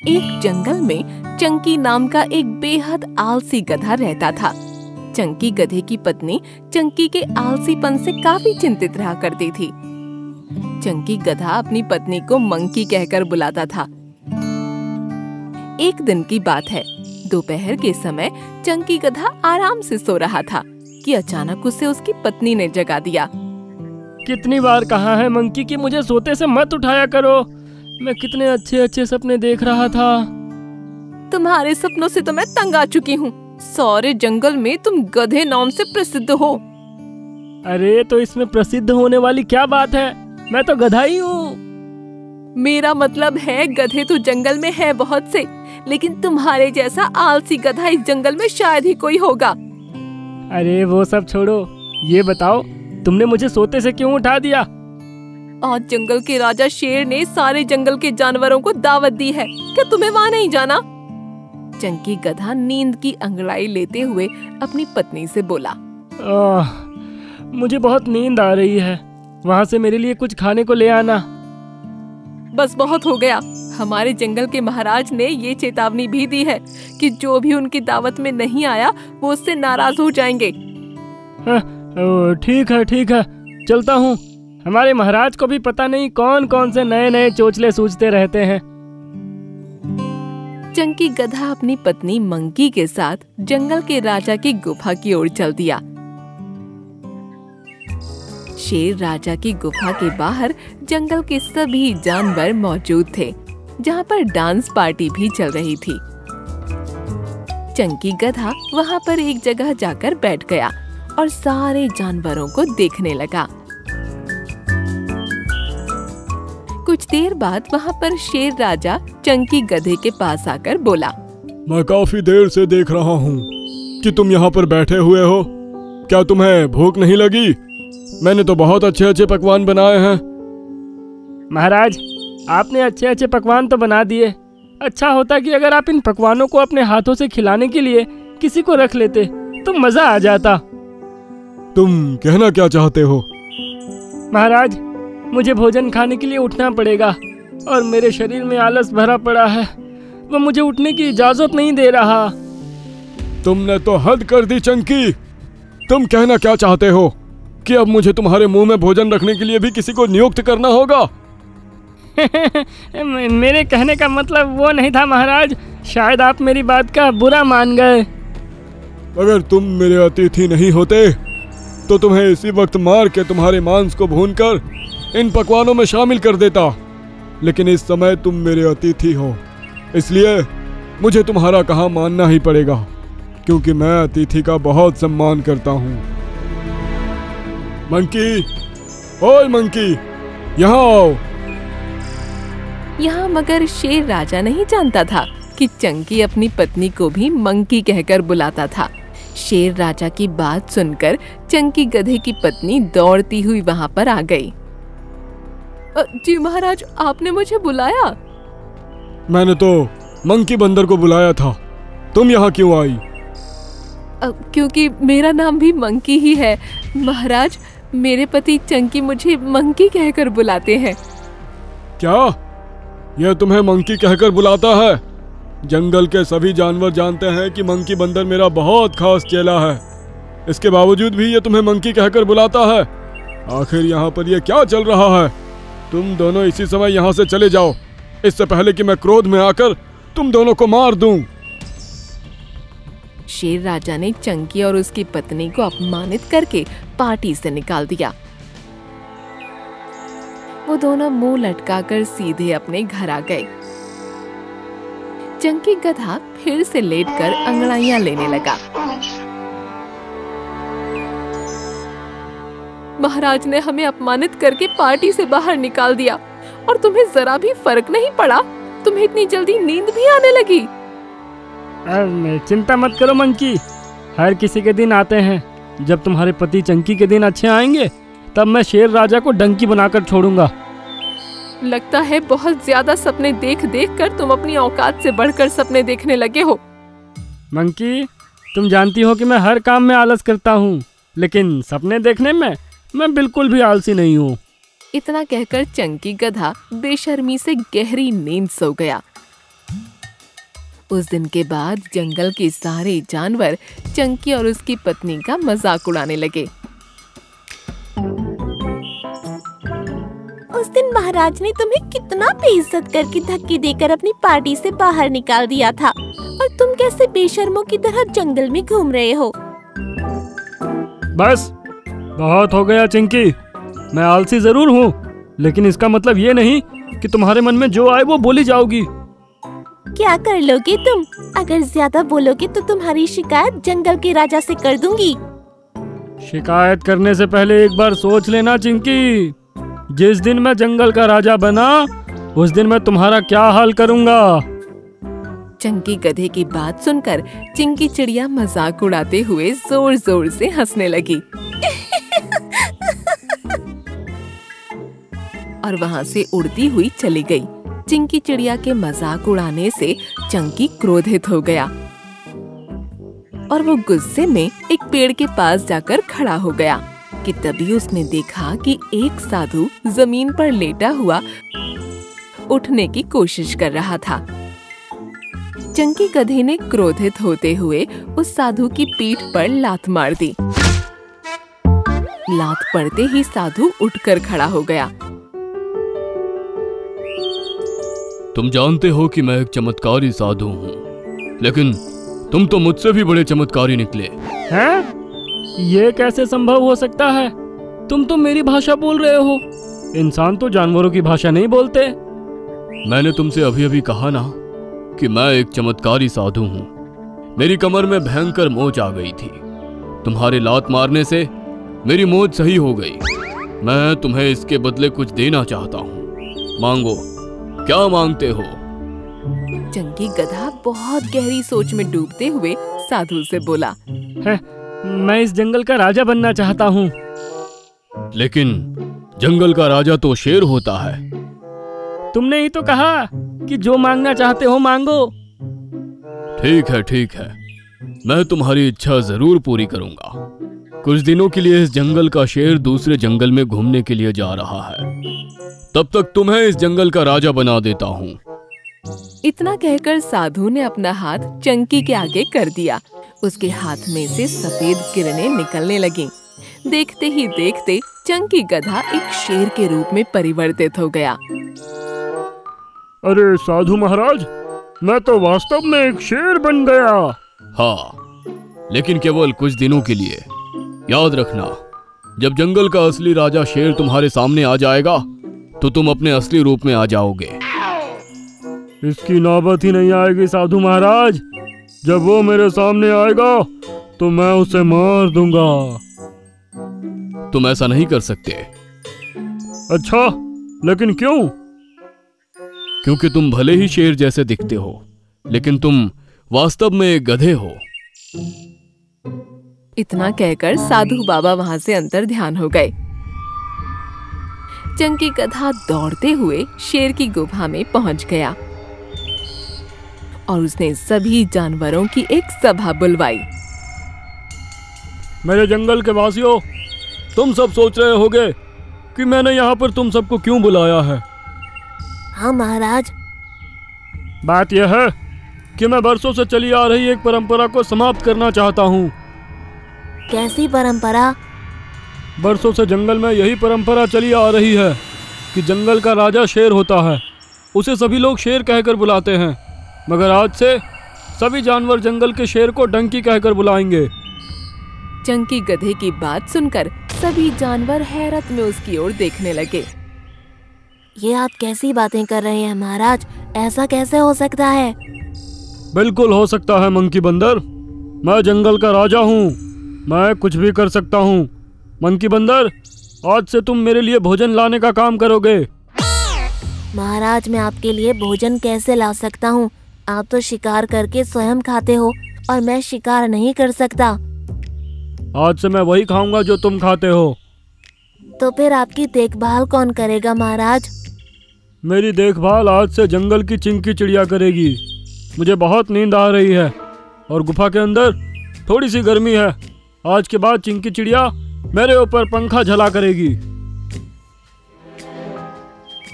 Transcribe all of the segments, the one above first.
एक जंगल में चंकी नाम का एक बेहद आलसी गधा रहता था। चंकी गधे की पत्नी चंकी के आलसीपन से काफी चिंतित रहा करती थी। चंकी गधा अपनी पत्नी को मंकी कहकर बुलाता था। एक दिन की बात है, दोपहर के समय चंकी गधा आराम से सो रहा था कि अचानक उसे उसकी पत्नी ने जगा दिया। कितनी बार कहा है मंकी कि मुझे सोते से मत उठाया करो। मैं कितने अच्छे अच्छे सपने देख रहा था। तुम्हारे सपनों से तो मैं तंग आ चुकी हूँ। सारे जंगल में तुम गधे नाम से प्रसिद्ध हो। अरे तो इसमें प्रसिद्ध होने वाली क्या बात है? मैं तो गधा ही हूँ। मेरा मतलब है गधे तो जंगल में है बहुत से, लेकिन तुम्हारे जैसा आलसी गधा इस जंगल में शायद ही कोई होगा। अरे वो सब छोड़ो, ये बताओ तुमने मुझे सोते से क्यों उठा दिया? आज जंगल के राजा शेर ने सारे जंगल के जानवरों को दावत दी है। क्या तुम्हें वहाँ नहीं जाना? चंकी गधा नींद की अंगड़ाई लेते हुए अपनी पत्नी से बोला। मुझे बहुत नींद आ रही है। वहाँ से मेरे लिए कुछ खाने को ले आना। बस बहुत हो गया। हमारे जंगल के महाराज ने ये चेतावनी भी दी है कि जो भी उनकी दावत में नहीं आया वो उससे नाराज हो जाएंगे। ठीक है, चलता हूँ। हमारे महाराज को भी पता नहीं कौन कौन से नए नए चोचले सूझते रहते हैं। चंकी गधा अपनी पत्नी मंकी के साथ जंगल के राजा की गुफा की ओर चल दिया। शेर राजा की गुफा के बाहर जंगल के सभी जानवर मौजूद थे, जहाँ पर डांस पार्टी भी चल रही थी। चंकी गधा वहाँ पर एक जगह जाकर बैठ गया और सारे जानवरों को देखने लगा। कुछ देर बाद वहाँ पर शेर राजा चंकी गधे के पास आकर बोला। मैं काफी देर से देख रहा हूँ कि तुम यहाँ पर बैठे हुए हो। क्या तुम्हें भूख नहीं लगी? मैंने तो बहुत अच्छे अच्छे पकवान बनाए हैं। महाराज, आपने अच्छे अच्छे पकवान तो बना दिए। अच्छा होता कि अगर आप इन पकवानों को अपने हाथों से खिलाने के लिए किसी को रख लेते तो मजा आ जाता। तुम कहना क्या चाहते हो? महाराज, मुझे भोजन खाने के लिए उठना पड़ेगा और मेरे शरीर में आलस भरा पड़ा है। वो मुझे उठने की इजाजत नहीं दे रहा। तुमने तो हद कर दी चंकी। तुम कहना क्या चाहते हो कि अब मुझे तुम्हारे मुंह में भोजन रखने के लिए भी किसी को नियुक्त करना होगा? मेरे कहने का मतलब वो नहीं था महाराज। शायद आप मेरी बात का बुरा मान गए। अगर तुम मेरे अतिथि नहीं होते तो तुम्हें इसी वक्त मार के तुम्हारे मांस को भूनकर इन पकवानों में शामिल कर देता। लेकिन इस समय तुम मेरे अतिथि हो, इसलिए मुझे तुम्हारा कहा मानना ही पड़ेगा, क्योंकि मैं अतिथि का बहुत सम्मान करता हूँ। मंकी, ओए मंकी, यहाँ आओ। यहाँ मगर शेर राजा नहीं जानता था कि चंकी अपनी पत्नी को भी मंकी कहकर बुलाता था। शेर राजा की बात सुनकर चंकी गधे की पत्नी दौड़ती हुई वहाँ पर आ गई। जी महाराज, आपने मुझे बुलाया? मैंने तो मंकी बंदर को बुलाया था। तुम यहाँ क्यों आई? क्योंकि मेरा नाम भी मंकी ही है महाराज। मेरे पति चंकी मुझे मंकी कहकर बुलाते हैं। क्या यह तुम्हें मंकी कहकर बुलाता है? जंगल के सभी जानवर जानते हैं कि मंकी बंदर मेरा बहुत खास चेला है। इसके बावजूद भी ये तुम्हें मंकी कहकर बुलाता है। आखिर यहाँ पर ये क्या चल रहा है? तुम दोनों इसी समय यहाँ से चले जाओ, इससे पहले कि मैं क्रोध में आकर तुम दोनों को मार दूं। शेर राजा ने चंकी और उसकी पत्नी को अपमानित करके पार्टी से निकाल दिया। वो दोनों मुंह लटकाकर सीधे अपने घर आ गए। चंकी गधा फिर से लेटकर अंगड़ाइयां लेने लगा। महाराज ने हमें अपमानित करके पार्टी से बाहर निकाल दिया और तुम्हें जरा भी फर्क नहीं पड़ा? तुम्हें इतनी जल्दी नींद भी आने लगी? चिंता मत करो मंकी, हर किसी के दिन आते हैं। जब तुम्हारे पति चंकी के दिन अच्छे आएंगे तब मैं शेर राजा को डंकी बनाकर छोड़ूंगा। लगता है बहुत ज्यादा सपने देख देख कर तुम अपनी औकात से बढ़कर सपने देखने लगे हो। मंकी, तुम जानती हो कि मैं हर काम में आलस करता हूँ, लेकिन सपने देखने में मैं बिल्कुल भी आलसी नहीं हूँ। इतना कहकर चंकी गधा बेशर्मी से गहरी नींद सो गया। उस दिन के बाद जंगल के सारे जानवर चंकी और उसकी पत्नी का मजाक उड़ाने लगे। उस दिन महाराज ने तुम्हें कितना बेइज्जत करके धक्के देकर अपनी पार्टी से बाहर निकाल दिया था, और तुम कैसे बेशर्मों की तरह जंगल में घूम रहे हो। बस बहुत हो गया चिंकी। मैं आलसी जरूर हूँ, लेकिन इसका मतलब ये नहीं कि तुम्हारे मन में जो आए वो बोली जाओगी। क्या कर लोगे तुम? अगर ज्यादा बोलोगे तो तुम्हारी शिकायत जंगल के राजा से कर दूंगी। शिकायत करने से पहले एक बार सोच लेना चिंकी। जिस दिन मैं जंगल का राजा बना उस दिन मैं तुम्हारा क्या हाल करूंगा। चंकी गधे की बात सुनकर चिंकी चिड़िया मजाक उड़ाते हुए जोर जोर से हंसने लगी और वहाँ से उड़ती हुई चली गई। चिंकी चिड़िया के मजाक उड़ाने से चंकी क्रोधित हो गया और वो गुस्से में एक पेड़ के पास जाकर खड़ा हो गया कि तभी उसने देखा कि एक साधु जमीन पर लेटा हुआ उठने की कोशिश कर रहा था। चंकी गधे ने क्रोधित होते हुए उस साधु की पीठ पर लात मार दी। लात पड़ते ही साधु उठकर खड़ा हो गया। तुम जानते हो कि मैं एक चमत्कारी साधु हूँ, लेकिन तुम तो मुझसे भी बड़े चमत्कारी निकले। हैं? ये कैसे संभव हो सकता है? तुम तो मेरी भाषा बोल रहे हो। इंसान तो जानवरों की भाषा नहीं बोलते। मैंने तुमसे अभी अभी कहा ना कि मैं एक चमत्कारी साधु हूँ। मेरी कमर में भयंकर मोच आ गई थी। तुम्हारे लात मारने से मेरी मोच सही हो गई। मैं तुम्हें इसके बदले कुछ देना चाहता हूँ। मांगो, क्या मांगते हो? चंकी गधा बहुत गहरी सोच में डूबते हुए साधु से बोला, मैं इस जंगल का राजा बनना चाहता हूँ। लेकिन जंगल का राजा तो शेर होता है। तुमने ही तो कहा कि जो मांगना चाहते हो मांगो। ठीक है, मैं तुम्हारी इच्छा जरूर पूरी करूंगा। कुछ दिनों के लिए इस जंगल का शेर दूसरे जंगल में घूमने के लिए जा रहा है। तब तक तुम्हें इस जंगल का राजा बना देता हूँ। इतना कहकर साधु ने अपना हाथ चंकी के आगे कर दिया। उसके हाथ में से सफेद किरणें निकलने लगीं। देखते ही देखते चंकी गधा एक शेर के रूप में परिवर्तित हो गया। अरे साधु महाराज, मैं तो वास्तव में एक शेर बन गया। हाँ, लेकिन केवल कुछ दिनों के लिए। याद रखना, जब जंगल का असली राजा शेर तुम्हारे सामने आ जाएगा तो तुम अपने असली रूप में आ जाओगे। इसकी नौबत ही नहीं आएगी साधु महाराज। जब वो मेरे सामने आएगा तो मैं उसे मार दूंगा। तुम ऐसा नहीं कर सकते। अच्छा, लेकिन क्यों? क्योंकि तुम भले ही शेर जैसे दिखते हो, लेकिन तुम वास्तव में एक गधे हो। इतना कहकर साधु बाबा वहां से अंतर ध्यान हो गए। चंकी गधा दौड़ते हुए शेर की गुफा में पहुंच गया और उसने सभी जानवरों की एक सभा बुलवाई। मेरे जंगल के वासियों, तुम सब सोच रहे होगे कि मैंने यहाँ पर तुम सबको क्यों बुलाया है। हाँ महाराज। बात यह है कि मैं बरसों से चली आ रही एक परंपरा को समाप्त करना चाहता हूँ। कैसी परंपरा? बरसों से जंगल में यही परंपरा चली आ रही है कि जंगल का राजा शेर होता है। उसे सभी लोग शेर कहकर बुलाते हैं, मगर आज से सभी जानवर जंगल के शेर को डंकी कहकर बुलाएंगे। चंकी गधे की बात सुनकर सभी जानवर हैरत में उसकी ओर देखने लगे। ये आप कैसी बातें कर रहे हैं महाराज? ऐसा कैसे हो सकता है? बिल्कुल हो सकता है मंकी बंदर। मैं जंगल का राजा हूँ, मैं कुछ भी कर सकता हूँ। मंकी बंदर, आज से तुम मेरे लिए भोजन लाने का काम करोगे। महाराज, मैं आपके लिए भोजन कैसे ला सकता हूँ? आप तो शिकार करके स्वयं खाते हो और मैं शिकार नहीं कर सकता। आज से मैं वही खाऊंगा जो तुम खाते हो। तो फिर आपकी देखभाल कौन करेगा महाराज? मेरी देखभाल आज से जंगल की चिंकी चिड़िया करेगी। मुझे बहुत नींद आ रही है और गुफा के अंदर थोड़ी सी गर्मी है। आज के बाद चिंकी चिड़िया मेरे ऊपर पंखा झला करेगी।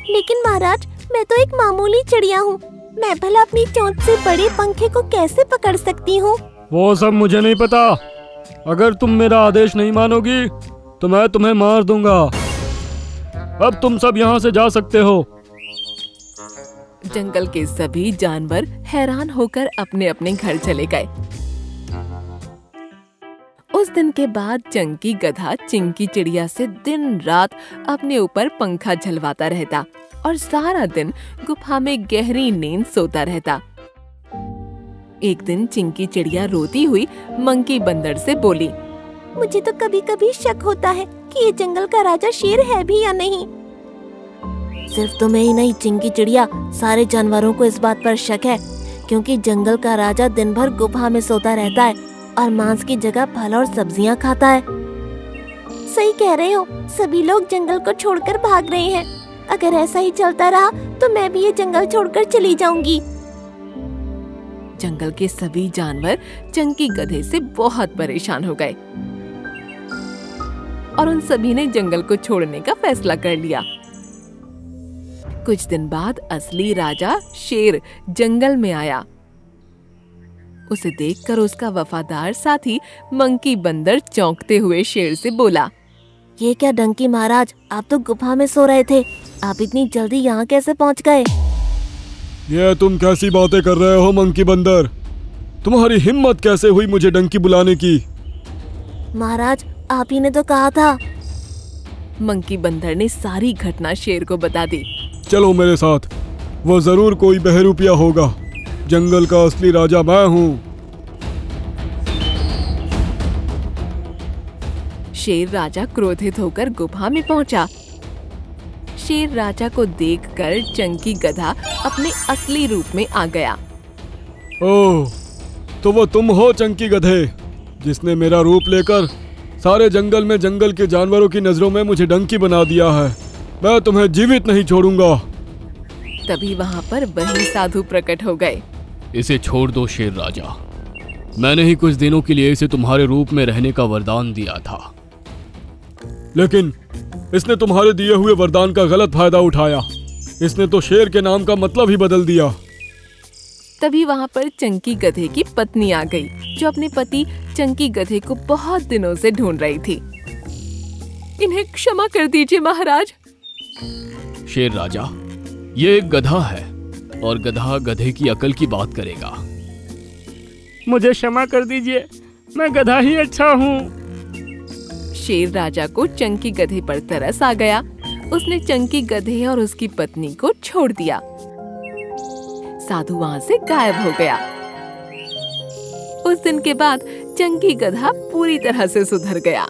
लेकिन महाराज, मैं तो एक मामूली चिड़िया हूँ। मैं भला अपनी चोंच से बड़े पंखे को कैसे पकड़ सकती हूँ? वो सब मुझे नहीं पता। अगर तुम मेरा आदेश नहीं मानोगी तो मैं तुम्हें मार दूंगा। अब तुम सब यहाँ से जा सकते हो। जंगल के सभी जानवर हैरान होकर अपने अपने घर चले गए। उस दिन के बाद चंकी गधा चिंकी चिड़िया से दिन रात अपने ऊपर पंखा झलवाता रहता और सारा दिन गुफा में गहरी नींद सोता रहता। एक दिन चिंकी चिड़िया रोती हुई मंकी बंदर से बोली, मुझे तो कभी कभी शक होता है कि ये जंगल का राजा शेर है भी या नहीं। सिर्फ तुम्हें ही नहीं चिंकी चिड़िया, सारे जानवरों को इस बात पर शक है, क्योंकि जंगल का राजा दिन भर गुफा में सोता रहता है और मांस की जगह फल और सब्जियां खाता है। सही कह रहे हो, सभी लोग जंगल को छोड़कर भाग रहे हैं। अगर ऐसा ही चलता रहा तो मैं भी ये जंगल छोड़कर चली जाऊंगी। जंगल के सभी जानवर चंकी गधे से बहुत परेशान हो गए और उन सभी ने जंगल को छोड़ने का फैसला कर लिया। कुछ दिन बाद असली राजा शेर जंगल में आया। उसे देखकर उसका वफादार साथी मंकी बंदर चौंकते हुए शेर से बोला, ये क्या डंकी महाराज, आप तो गुफा में सो रहे थे, आप इतनी जल्दी यहाँ कैसे पहुँच गए? ये तुम कैसी बातें कर रहे हो मंकी बंदर? तुम्हारी हिम्मत कैसे हुई मुझे डंकी बुलाने की? महाराज, आप ही ने तो कहा था। मंकी बंदर ने सारी घटना शेर को बता दी। चलो मेरे साथ, वो जरूर कोई बहरूपिया होगा। जंगल का असली राजा मैं हूँ। शेर राजा क्रोधित होकर गुफा में पहुंचा। शेर राजा को देखकर चंकी गधा अपने असली रूप में आ गया। ओह, तो वो तुम हो चंकी गधे, जिसने मेरा रूप लेकर सारे जंगल में जंगल के जानवरों की नजरों में मुझे डंकी बना दिया है। मैं तुम्हें जीवित नहीं छोड़ूंगा। तभी वहाँ पर वही साधु प्रकट हो गए। इसे छोड़ दो शेर राजा, मैंने ही कुछ दिनों के लिए इसे तुम्हारे रूप में रहने का वरदान दिया था। लेकिन इसने तुम्हारे दिए हुए वरदान का गलत फायदा उठाया। इसने तो शेर के नाम का मतलब ही बदल दिया। तभी वहाँ पर चंकी गधे की पत्नी आ गई, जो अपने पति चंकी गधे को बहुत दिनों से ढूंढ रही थी। इन्हें क्षमा कर दीजिए महाराज। शेर राजा, ये एक गधा है और गधा गधे की अकल की बात करेगा। मुझे क्षमा कर दीजिए, मैं गधा ही अच्छा हूँ। शेर राजा को चंकी गधे पर तरस आ गया। उसने चंकी गधे और उसकी पत्नी को छोड़ दिया। साधु वहाँ से गायब हो गया। उस दिन के बाद चंकी गधा पूरी तरह से सुधर गया।